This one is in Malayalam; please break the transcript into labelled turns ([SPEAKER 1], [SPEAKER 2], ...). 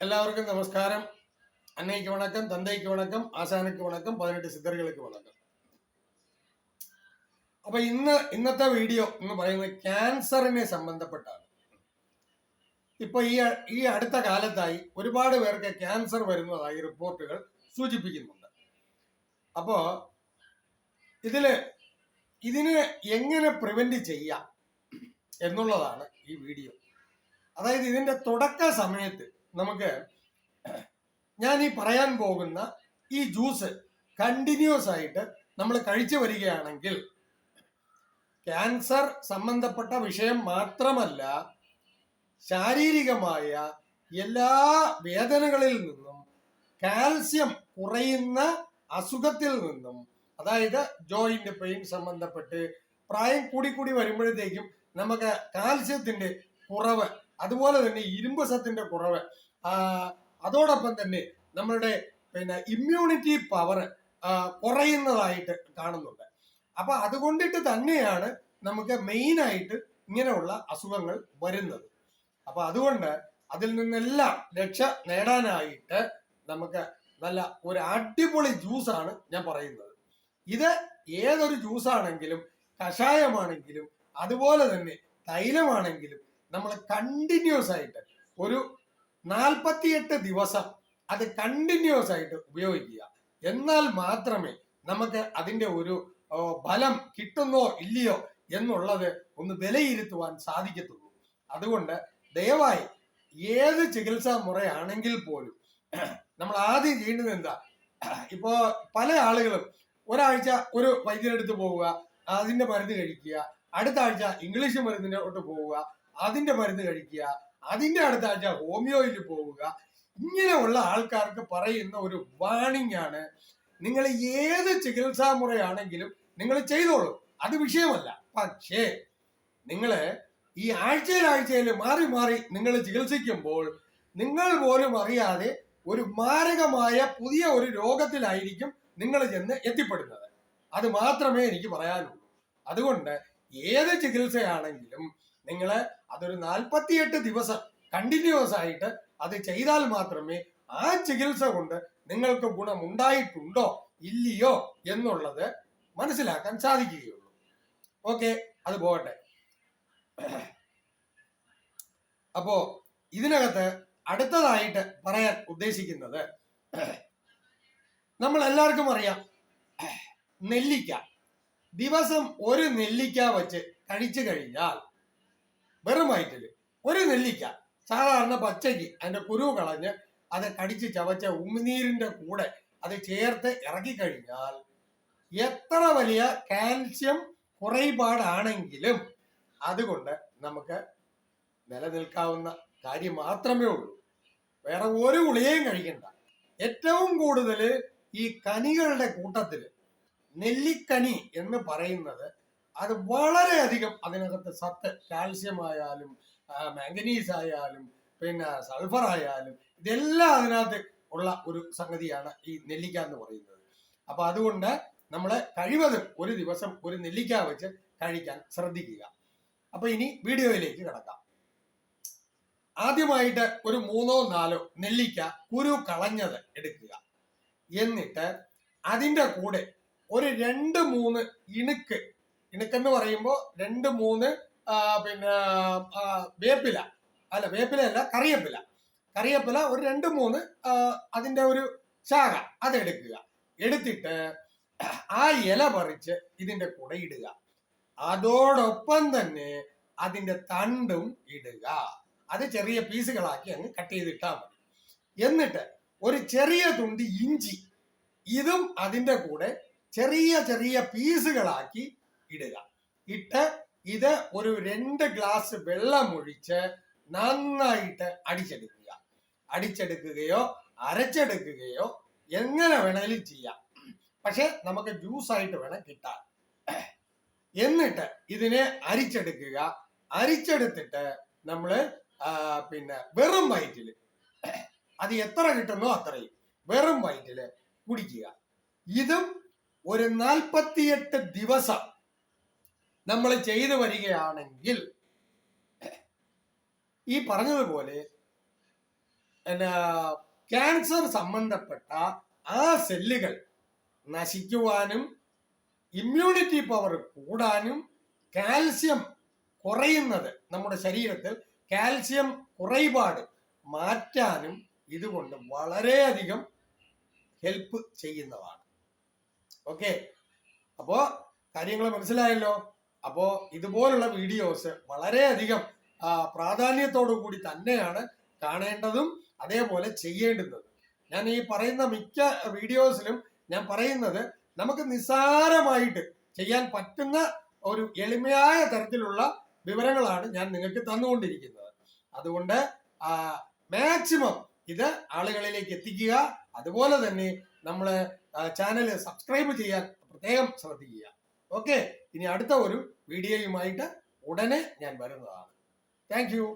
[SPEAKER 1] எல்லாருக்கும் நமஸ்காரம். அன்னைக்கு வணக்கம், தந்தைக்கு வணக்கம், ஆசானுக்கு வணக்கம், 18 சித்தர்களுக்கு വണക്കം. അപ്പൊ ഇന്നത്തെ വീഡിയോ എന്ന് പറയുന്നത് ക്യാൻസറിനെ സംബന്ധപ്പെട്ടാണ്. ഇപ്പൊ ഈ അടുത്ത കാലത്തായി ഒരുപാട് പേർക്ക് ക്യാൻസർ വരുന്നതായി റിപ്പോർട്ടുകൾ സൂചിപ്പിക്കുന്നുണ്ട്. അപ്പോ ഇതിനെ എങ്ങനെ പ്രിവെന്റ് ചെയ്യാം എന്നുള്ളതാണ് ഈ വീഡിയോ. അതായത് ഇതിന്റെ തുടക്ക സമയത്ത് നമുക്ക് ഞാൻ ഈ പറയാൻ പോകുന്ന ഈ ജ്യൂസ് കണ്ടിന്യൂസ് ആയിട്ട് നമ്മൾ കഴിച്ചു വരികയാണെങ്കിൽ ക്യാൻസർ സംബന്ധപ്പെട്ട വിഷയം മാത്രമല്ല, ശാരീരികമായ എല്ലാ വേദനകളിൽ നിന്നും, കാൽസ്യം കുറയുന്ന അസുഖത്തിൽ നിന്നും, അതായത് ജോയിന്റ് പെയിൻ സംബന്ധപ്പെട്ട് പ്രായം കൂടി വരുമ്പോഴത്തേക്കും നമുക്ക് കാൽസ്യത്തിന്റെ കുറവ്, അതുപോലെ തന്നെ ഇരുമ്പ് സത്തിന്റെ കുറവ്, അതോടൊപ്പം തന്നെ നമ്മളുടെ ഇമ്മ്യൂണിറ്റി പവർ കുറയുന്നതായിട്ട് കാണുന്നുണ്ട്. അപ്പൊ അതുകൊണ്ടിട്ട് തന്നെയാണ് നമുക്ക് മെയിൻ ആയിട്ട് ഇങ്ങനെയുള്ള അസുഖങ്ങൾ വരുന്നത്. അപ്പൊ അതുകൊണ്ട് അതിൽ നിന്നെല്ലാം രക്ഷ നേടാനായിട്ട് നമുക്ക് നല്ല ഒരു അടിപൊളി ജ്യൂസാണ് ഞാൻ പറയുന്നത്. ഇത് ഏതൊരു ജ്യൂസാണെങ്കിലും, കഷായമാണെങ്കിലും, അതുപോലെ തന്നെ തൈലമാണെങ്കിലും നമ്മൾ കണ്ടിന്യൂസ് ആയിട്ട് ഒരു 48 ദിവസം അത് കണ്ടിന്യൂസ് ആയിട്ട് ഉപയോഗിക്കുക. എന്നാൽ മാത്രമേ നമുക്ക് അതിന്റെ ഒരു ഫലം കിട്ടുന്നോ ഇല്ലയോ എന്നുള്ളത് ഒന്ന് വിലയിരുത്തുവാൻ സാധിക്കത്തുള്ളൂ. അതുകൊണ്ട് ദയവായി ഏത് ചികിത്സാ മുറയാണെങ്കിൽ പോലും നമ്മൾ ആദ്യം ചെയ്യേണ്ടത് എന്താ, ഇപ്പോ പല ആളുകളും ഒരാഴ്ച ഒരു വൈദ്യരെടുത്ത് പോവുക, അതിന്റെ മരുന്ന് കഴിക്കുക, അടുത്ത ആഴ്ച ഇംഗ്ലീഷ് മരുന്നിനോട്ട് പോവുക, അതിന്റെ മരുന്ന് കഴിക്കുക, അതിന്റെ അടുത്ത ആഴ്ച ഹോമിയോയിൽ പോവുക. ഇങ്ങനെയുള്ള ആൾക്കാർക്ക് പറയുന്ന ഒരു വാണിംഗ് ആണ്, നിങ്ങൾ ഏത് ചികിത്സാ മുറയാണെങ്കിലും നിങ്ങൾ ചെയ്തോളൂ, അത് വിഷയമല്ല. പക്ഷേ നിങ്ങൾ ഈ ആഴ്ചയിൽ മാറി നിങ്ങൾ ചികിത്സിക്കുമ്പോൾ നിങ്ങൾ പോലും അറിയാതെ ഒരു മാരകമായ പുതിയ ഒരു രോഗത്തിലായിരിക്കും നിങ്ങൾ ചെന്ന് എത്തിപ്പെടുന്നത്. അത് മാത്രമേ എനിക്ക് പറയാനുള്ളൂ. അതുകൊണ്ട് ഏത് ചികിത്സയാണെങ്കിലും നിങ്ങൾ അതൊരു 48 ദിവസം കണ്ടിന്യൂസ് ആയിട്ട് അത് ചെയ്താൽ മാത്രമേ ആ ചികിത്സ കൊണ്ട് നിങ്ങൾക്ക് ഗുണമുണ്ടായിട്ടുണ്ടോ ഇല്ലയോ എന്നുള്ളത് മനസ്സിലാക്കാൻ സാധിക്കുകയുള്ളൂ. ഓക്കെ, അത് പോകട്ടെ. അപ്പോ ഇതിനകത്ത് അടുത്തതായിട്ട് പറയാൻ ഉദ്ദേശിക്കുന്നത്, നമ്മൾ എല്ലാവർക്കും അറിയാം, നെല്ലിക്ക ദിവസം ഒരു നെല്ലിക്ക വെച്ച് കഴിച്ചു കഴിഞ്ഞാൽ, വെറും വയറ്റില് ഒരു നെല്ലിക്ക സാധാരണ പച്ചയ്ക്ക് അതിന്റെ കുരു കളഞ്ഞ് അത് കടിച്ച് ചവച്ച ഉമിനീരിന്റെ കൂടെ അത് ചേർത്ത് ഇറക്കി കഴിഞ്ഞാൽ എത്ര വലിയ കാൽസ്യം കുറയുപാടാണെങ്കിലും അതുകൊണ്ട് നമുക്ക് നിലനിൽക്കാവുന്ന കാര്യം മാത്രമേ ഉള്ളൂ. വേറെ ഒരു ഗുളികയും കഴിക്കണ്ട. ഏറ്റവും കൂടുതൽ ഈ കനികളുടെ കൂട്ടത്തില് നെല്ലിക്കനി എന്ന് പറയുന്നത്, അത് വളരെയധികം അതിനകത്ത് സത്ത്, കാൽസ്യം ആയാലും മാംഗനീസ് ആയാലും പിന്നെ സൾഫർ ആയാലും ഇതെല്ലാം അതിനകത്ത് ഉള്ള ഒരു സംഗതിയാണ് ഈ നെല്ലിക്ക എന്ന് പറയുന്നത്. അപ്പൊ അതുകൊണ്ട് നമ്മൾ കഴിവതും ഒരു ദിവസം ഒരു നെല്ലിക്ക വെച്ച് കഴിക്കാൻ ശ്രദ്ധിക്കുക. അപ്പൊ ഇനി വീഡിയോയിലേക്ക് കിടക്കാം. ആദ്യമായിട്ട് ഒരു 3-4 നെല്ലിക്ക കുരു കളഞ്ഞത് എടുക്കുക. എന്നിട്ട് അതിന്റെ കൂടെ ഒരു 2-3 ഇണുക്കെന്ന് പറയുമ്പോൾ 2-3 വേപ്പിലല്ല കറിയപ്പില ഒരു 2-3 അതിന്റെ ഒരു ശാഖ അതെടുക്കുക. എടുത്തിട്ട് ആ ഇല പറിച്ച് ഇതിന്റെ കൂടെ ഇടുക. അതോടൊപ്പം തന്നെ അതിന്റെ തണ്ടും ഇടുക. അത് ചെറിയ പീസുകളാക്കി അങ്ങ് കട്ട് ചെയ്തിട്ടാൽ മതി. എന്നിട്ട് ഒരു ചെറിയ തുണ്ടി ഇഞ്ചി ഇതും അതിന്റെ കൂടെ ചെറിയ പീസുകളാക്കി ഇടുക. ഇട്ട് ഇത് ഒരു 2 ഗ്ലാസ് വെള്ളം ഒഴിച്ച് നന്നായിട്ട് അടിച്ചെടുക്കുകയോ അരച്ചെടുക്കുകയോ എങ്ങനെ വേണമെങ്കിലും ചെയ്യാം. പക്ഷെ നമുക്ക് ജ്യൂസായിട്ട് വേണം കിട്ടാൻ. എന്നിട്ട് ഇതിനെ അരിച്ചെടുക്കുക. അരിച്ചെടുത്തിട്ട് നമ്മള് വെറും വയറ്റില്, അത് എത്ര കിട്ടുന്നോ അത്രയും വെറും വയറ്റില് കുടിക്കുക. ഇതും ഒരു 48 ദിവസം നമ്മൾ ചെയ്തു വരികയാണെങ്കിൽ ഈ പറഞ്ഞതുപോലെ ക്യാൻസർ സംബന്ധപ്പെട്ട ആ സെല്ലുകൾ നശിക്കുവാനും ഇമ്മ്യൂണിറ്റി പവർ കൂടാനും കാൽസ്യം കുറയുന്നത് നമ്മുടെ ശരീരത്തിൽ കാൽസ്യം കുറയുപാട് മാറ്റാനും ഇതുകൊണ്ട് വളരെയധികം ഹെൽപ്പ് ചെയ്യുന്നതാണ്. ഓക്കെ, അപ്പോ കാര്യങ്ങൾ മനസ്സിലായല്ലോ. അപ്പോ ഇതുപോലുള്ള വീഡിയോസ് വളരെയധികം പ്രാധാന്യത്തോടു കൂടി തന്നെയാണ് കാണേണ്ടതും അതേപോലെ ചെയ്യേണ്ടുന്നത്. ഞാൻ ഈ പറയുന്ന മിക്ക വീഡിയോസിലും ഞാൻ പറയുന്നത് നമുക്ക് നിസ്സാരമായിട്ട് ചെയ്യാൻ പറ്റുന്ന ഒരു എളിമയായ തരത്തിലുള്ള വിവരങ്ങളാണ് ഞാൻ നിങ്ങൾക്ക് തന്നുകൊണ്ടിരിക്കുന്നത്. അതുകൊണ്ട് മാക്സിമം ഇത് ആളുകളിലേക്ക് എത്തിക്കുക. അതുപോലെ തന്നെ നമ്മള് ചാനൽ സബ്സ്ക്രൈബ് ചെയ്യാൻ പ്രത്യേകം ശ്രദ്ധിക്കുക. ഓക്കെ, ഇനി അടുത്ത ഒരു വീഡിയോയുമായിട്ട് ഉടനെ ഞാൻ വരുന്നതാണ്. Thank you.